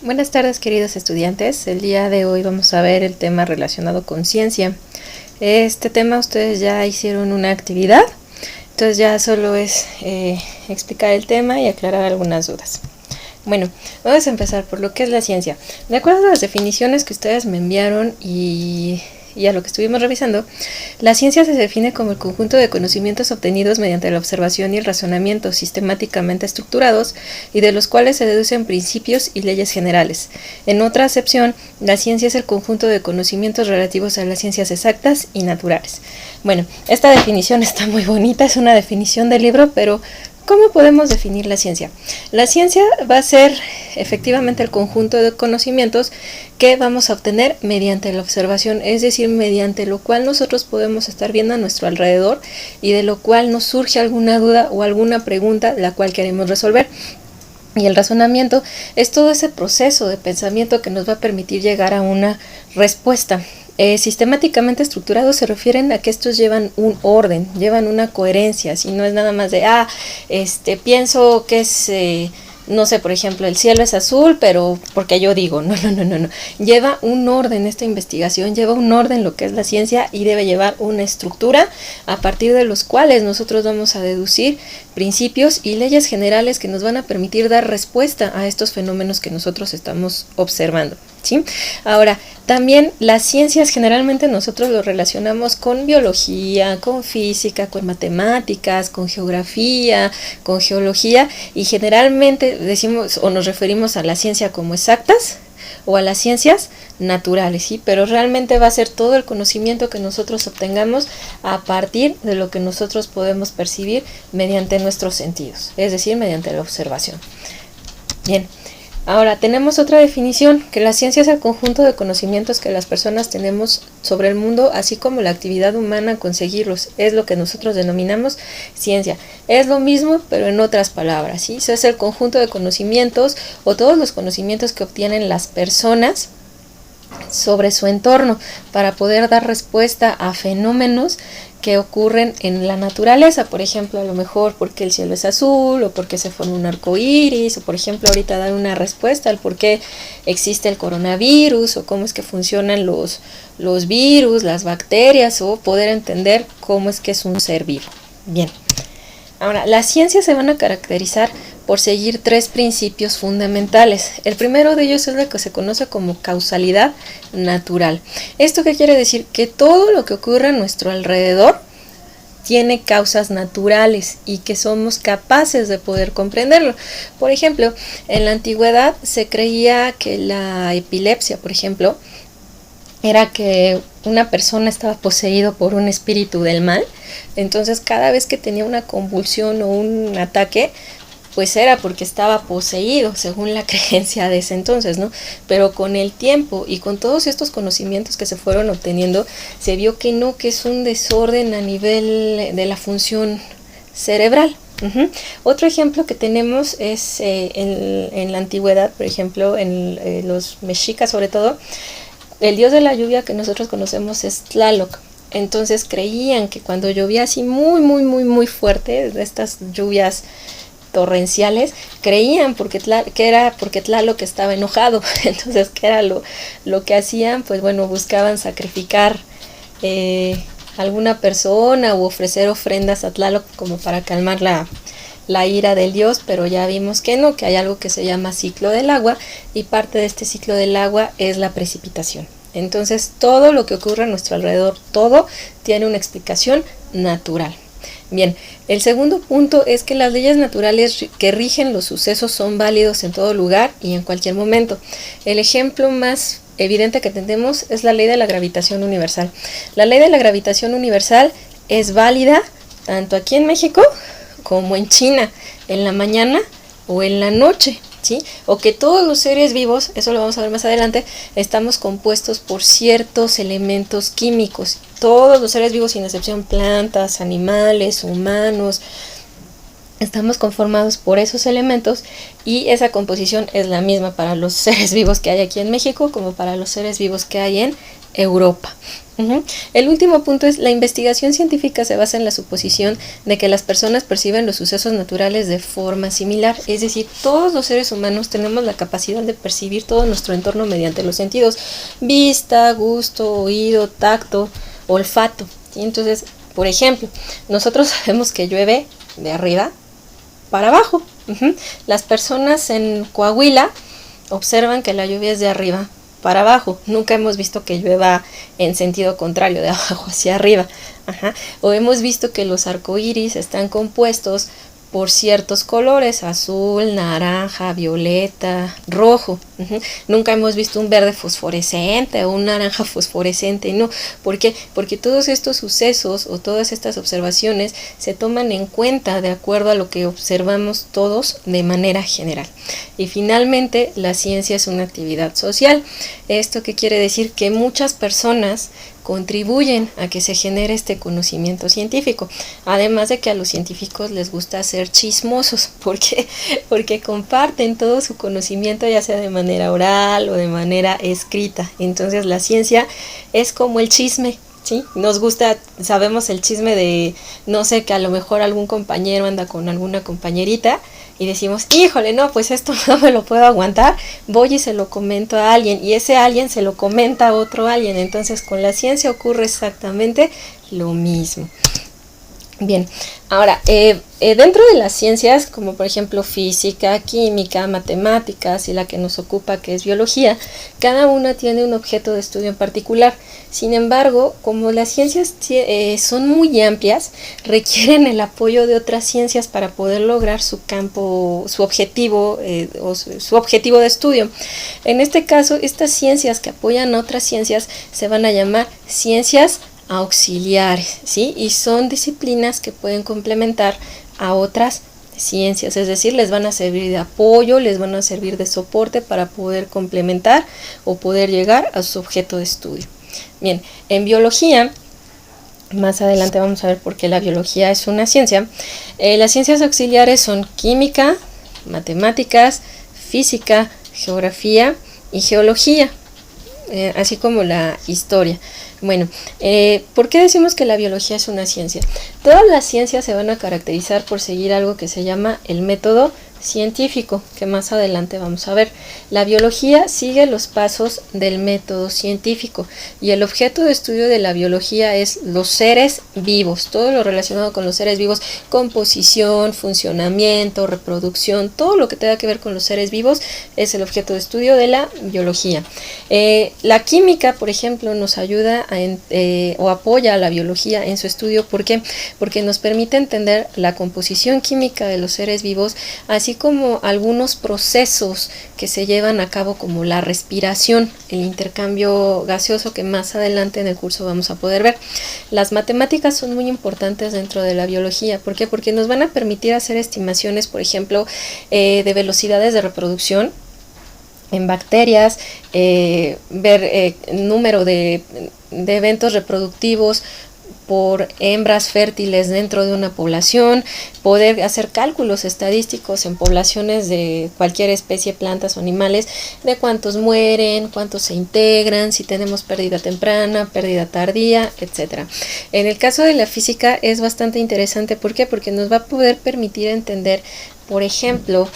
Buenas tardes, queridos estudiantes. El día de hoy vamos a ver el tema relacionado con ciencia. Este tema ustedes ya hicieron una actividad, entonces ya solo es explicar el tema y aclarar algunas dudas. Bueno, vamos a empezar por lo que es la ciencia. De acuerdo a las definiciones que ustedes me enviaron y a lo que estuvimos revisando, la ciencia se define como el conjunto de conocimientos obtenidos mediante la observación y el razonamiento sistemáticamente estructurados y de los cuales se deducen principios y leyes generales. En otra acepción, la ciencia es el conjunto de conocimientos relativos a las ciencias exactas y naturales. Bueno, esta definición está muy bonita, es una definición del libro, pero ¿cómo podemos definir la ciencia? La ciencia va a ser efectivamente el conjunto de conocimientos que vamos a obtener mediante la observación, es decir, mediante lo cual nosotros podemos estar viendo a nuestro alrededor y de lo cual nos surge alguna duda o alguna pregunta la cual queremos resolver. Y el razonamiento es todo ese proceso de pensamiento que nos va a permitir llegar a una respuesta. Sistemáticamente estructurados se refieren a que estos llevan un orden, llevan una coherencia, si no es nada más de, pienso que es, no sé, por ejemplo, el cielo es azul, pero porque yo digo, no. Lleva un orden esta investigación, lleva un orden lo que es la ciencia y debe llevar una estructura a partir de los cuales nosotros vamos a deducir principios y leyes generales que nos van a permitir dar respuesta a estos fenómenos que nosotros estamos observando, ¿sí? Ahora, también las ciencias generalmente nosotros lo relacionamos con biología, con física, con matemáticas, con geografía, con geología, y generalmente decimos o nos referimos a la ciencia como exactas o a las ciencias naturales, ¿sí? Pero realmente va a ser todo el conocimiento que nosotros obtengamos a partir de lo que nosotros podemos percibir mediante nuestros sentidos, es decir, mediante la observación. Bien. Ahora, tenemos otra definición, que la ciencia es el conjunto de conocimientos que las personas tenemos sobre el mundo, así como la actividad humana a conseguirlos. Es lo que nosotros denominamos ciencia. Es lo mismo, pero en otras palabras, ¿sí? Eso es el conjunto de conocimientos o todos los conocimientos que obtienen las personas sobre su entorno para poder dar respuesta a fenómenos que ocurren en la naturaleza, por ejemplo, a lo mejor porque el cielo es azul o porque se forma un arco iris, o por ejemplo ahorita dar una respuesta al por qué existe el coronavirus o cómo es que funcionan los virus, las bacterias, o poder entender cómo es que es un ser vivo. Bien. Ahora, las ciencias se van a caracterizar por seguir tres principios fundamentales. El primero de ellos es lo que se conoce como causalidad natural. ¿Esto qué quiere decir? Que todo lo que ocurre a nuestro alrededor tiene causas naturales y que somos capaces de poder comprenderlo. Por ejemplo, en la antigüedad se creía que la epilepsia, por ejemplo, era que una persona estaba poseído por un espíritu del mal. Entonces cada vez que tenía una convulsión o un ataque, pues era porque estaba poseído, según la creencia de ese entonces, ¿no? Pero con el tiempo y con todos estos conocimientos que se fueron obteniendo, se vio que no, que es un desorden a nivel de la función cerebral. Otro ejemplo que tenemos es en la antigüedad, por ejemplo, en los mexicas sobre todo, el dios de la lluvia que nosotros conocemos es Tlaloc. Entonces creían que cuando llovía así muy fuerte, de estas lluvias torrenciales, creían que era porque Tlaloc estaba enojado. Entonces, ¿qué era lo que hacían? Pues bueno, buscaban sacrificar alguna persona o ofrecer ofrendas a Tlaloc como para calmar la ira del dios, pero ya vimos que no, que hay algo que se llama ciclo del agua, y parte de este ciclo del agua es la precipitación. Entonces, todo lo que ocurre a nuestro alrededor, todo tiene una explicación natural. Bien, el segundo punto es que las leyes naturales que rigen los sucesos son válidos en todo lugar y en cualquier momento. El ejemplo más evidente que tenemos es la ley de la gravitación universal. La ley de la gravitación universal es válida tanto aquí en México como en China, en la mañana o en la noche, ¿sí? O que todos los seres vivos, eso lo vamos a ver más adelante, estamos compuestos por ciertos elementos químicos. Todos los seres vivos, sin excepción, plantas, animales, humanos, estamos conformados por esos elementos, y esa composición es la misma para los seres vivos que hay aquí en México como para los seres vivos que hay en Europa. El último punto es: la investigación científica se basa en la suposición de que las personas perciben los sucesos naturales de forma similar, es decir, todos los seres humanos tenemos la capacidad de percibir todo nuestro entorno mediante los sentidos: vista, gusto, oído, tacto, olfato, ¿sí? Entonces, por ejemplo, nosotros sabemos que llueve de arriba para abajo. Las personas en Coahuila observan que la lluvia es de arriba para abajo. Nunca hemos visto que llueva en sentido contrario, de abajo hacia arriba. O hemos visto que los arcoíris están compuestos por ciertos colores: azul, naranja, violeta, rojo. Nunca hemos visto un verde fosforescente o un naranja fosforescente, no. ¿Por qué? Porque todos estos sucesos o todas estas observaciones se toman en cuenta de acuerdo a lo que observamos todos de manera general. Y finalmente, la ciencia es una actividad social. ¿Esto qué quiere decir? Que muchas personas contribuyen a que se genere este conocimiento científico, además de que a los científicos les gusta ser chismosos. ¿Por qué? Porque comparten todo su conocimiento, ya sea de manera oral o de manera escrita. Entonces la ciencia es como el chisme, ¿sí? Nos gusta, sabemos el chisme de, no sé, que a lo mejor algún compañero anda con alguna compañerita y decimos: híjole, no, pues esto no me lo puedo aguantar, voy y se lo comento a alguien, y ese alguien se lo comenta a otro alguien. Entonces con la ciencia ocurre exactamente lo mismo. Bien, ahora, dentro de las ciencias, como por ejemplo física, química, matemáticas y la que nos ocupa, que es biología, cada una tiene un objeto de estudio en particular. Sin embargo, como las ciencias son muy amplias, requieren el apoyo de otras ciencias para poder lograr su campo, su objetivo o su objetivo de estudio. En este caso, estas ciencias que apoyan a otras ciencias se van a llamar ciencias auxiliares, ¿sí? Y son disciplinas que pueden complementar a otras ciencias, es decir, les van a servir de apoyo, les van a servir de soporte para poder complementar o poder llegar a su objeto de estudio. Bien, en biología, más adelante vamos a ver por qué la biología es una ciencia. Las ciencias auxiliares son química, matemáticas, física, geografía y geología, así como la historia. Bueno, ¿por qué decimos que la biología es una ciencia? Todas las ciencias se van a caracterizar por seguir algo que se llama el método científico, que más adelante vamos a ver. La biología sigue los pasos del método científico y el objeto de estudio de la biología es los seres vivos, todo lo relacionado con los seres vivos: composición, funcionamiento, reproducción, todo lo que tenga que ver con los seres vivos es el objeto de estudio de la biología. La química, por ejemplo, nos ayuda o apoya a la biología en su estudio. ¿Por qué? Porque nos permite entender la composición química de los seres vivos, así como algunos procesos que se llevan a cabo, como la respiración, el intercambio gaseoso, que más adelante en el curso vamos a poder ver. Las matemáticas son muy importantes dentro de la biología. ¿Por qué? Porque nos van a permitir hacer estimaciones, por ejemplo, de velocidades de reproducción en bacterias, ver número de eventos reproductivos por hembras fértiles dentro de una población, poder hacer cálculos estadísticos en poblaciones de cualquier especie, plantas o animales, de cuántos mueren, cuántos se integran, si tenemos pérdida temprana, pérdida tardía, etc. En el caso de la física es bastante interesante. ¿Por qué? Porque nos va a poder permitir entender, por ejemplo,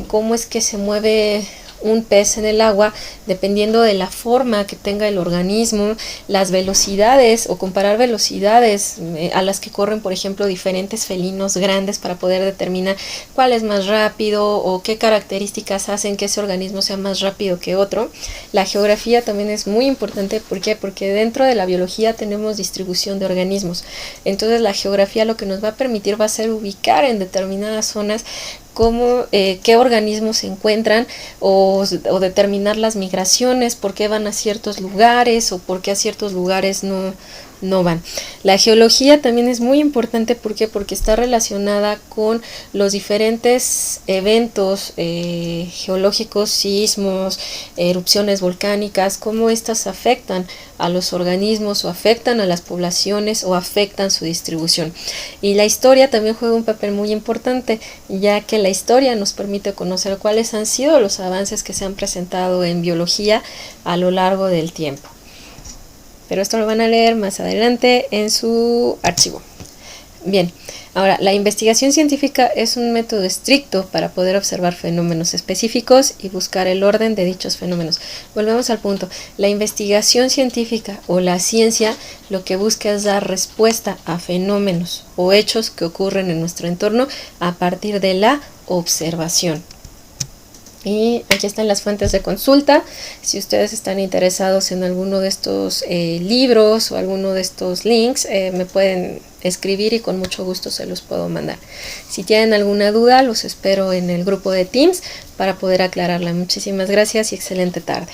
cómo es que se mueve un pez en el agua, dependiendo de la forma que tenga el organismo, las velocidades, o comparar velocidades a las que corren, por ejemplo, diferentes felinos grandes, para poder determinar cuál es más rápido o qué características hacen que ese organismo sea más rápido que otro. La geografía también es muy importante. ¿Por qué? Porque dentro de la biología tenemos distribución de organismos. Entonces la geografía lo que nos va a permitir va a ser ubicar en determinadas zonas qué organismos se encuentran, o determinar las migraciones, por qué van a ciertos lugares o por qué a ciertos lugares no van. La geología también es muy importante. ¿Por qué? Porque está relacionada con los diferentes eventos geológicos, sismos, erupciones volcánicas, cómo estas afectan a los organismos o afectan a las poblaciones o afectan su distribución. Y la historia también juega un papel muy importante, ya que la historia nos permite conocer cuáles han sido los avances que se han presentado en biología a lo largo del tiempo. pero esto lo van a leer más adelante en su archivo. Bien, ahora, la investigación científica es un método estricto para poder observar fenómenos específicos y buscar el orden de dichos fenómenos. Volvemos al punto, la investigación científica o la ciencia lo que busca es dar respuesta a fenómenos o hechos que ocurren en nuestro entorno a partir de la observación. Y aquí están las fuentes de consulta. Si ustedes están interesados en alguno de estos libros o alguno de estos links, me pueden escribir y con mucho gusto se los puedo mandar. Si tienen alguna duda, los espero en el grupo de Teams para poder aclararla. Muchísimas gracias y excelente tarde.